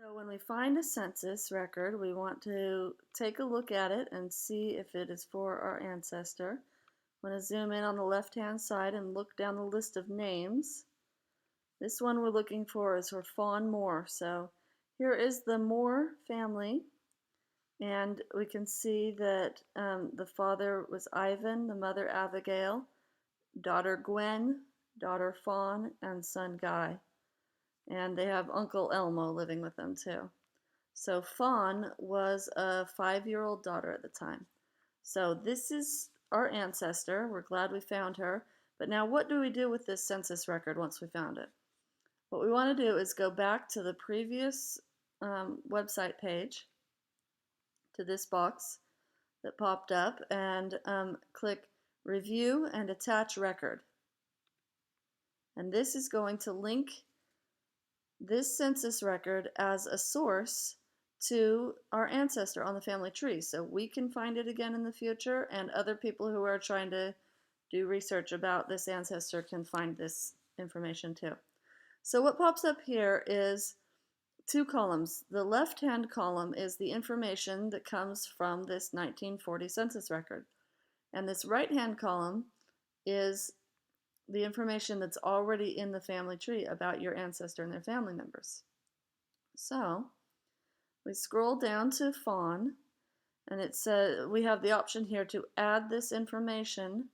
So when we find a census record, we want to take a look at it and see if it is for our ancestor. I'm going to zoom in on the left-hand side and look down the list of names. This one we're looking for is for Fawn Moore. So here is the Moore family, and we can see that the father was Ivan, the mother Abigail, daughter Gwen, daughter Fawn, and son Guy. And they have Uncle Elmo living with them too. So Fawn was a 5-year-old daughter at the time. So this is our ancestor. We're glad we found her. But now what do we do with this census record once we found it? What we want to do is go back to the previous website page, to this box that popped up, and click Review and Attach Record. And this is going to link this census record as a source to our ancestor on the family tree, so we can find it again in the future, and other people who are trying to do research about this ancestor can find this information too. So what pops up here is two columns. The left-hand column is the information that comes from this 1940 census record, and this right-hand column is the information that's already in the family tree about your ancestor and their family members. So we scroll down to Fawn, and it says we have the option here to add this information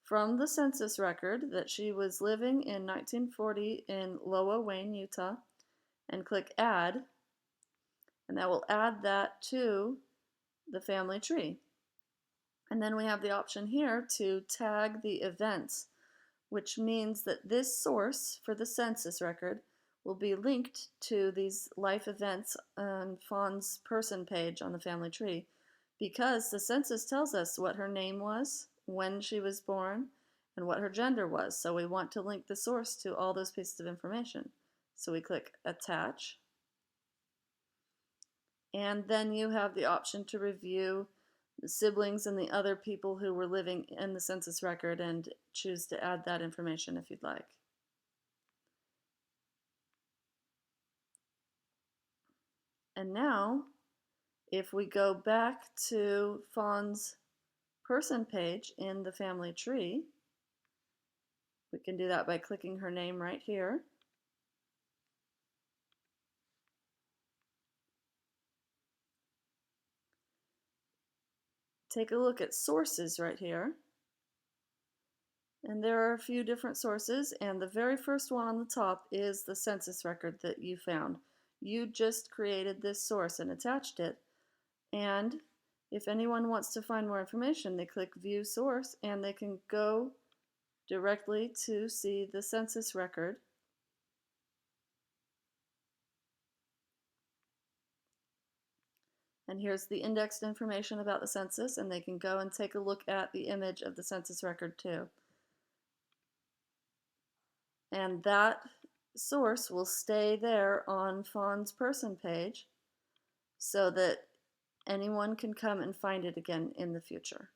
from the census record that she was living in 1940 in Loa, Wayne, Utah, and click Add, and that will add that to the family tree. And then we have the option here to tag the events, which means that this source for the census record will be linked to these life events on Fawn's person page on the family tree, because the census tells us what her name was, when she was born, and what her gender was. So we want to link the source to all those pieces of information. So we click Attach, and then you have the option to review the siblings and the other people who were living in the census record and choose to add that information if you'd like. And now, if we go back to Fawn's person page in the family tree, we can do that by clicking her name right here. Take a look at sources right here. And there are a few different sources, and the very first one on the top is the census record that you found. You just created this source and attached it, and if anyone wants to find more information, they click View Source, and they can go directly to see the census record. And here's the indexed information about the census, and they can go and take a look at the image of the census record too. And that source will stay there on Fawn's person page so that anyone can come and find it again in the future.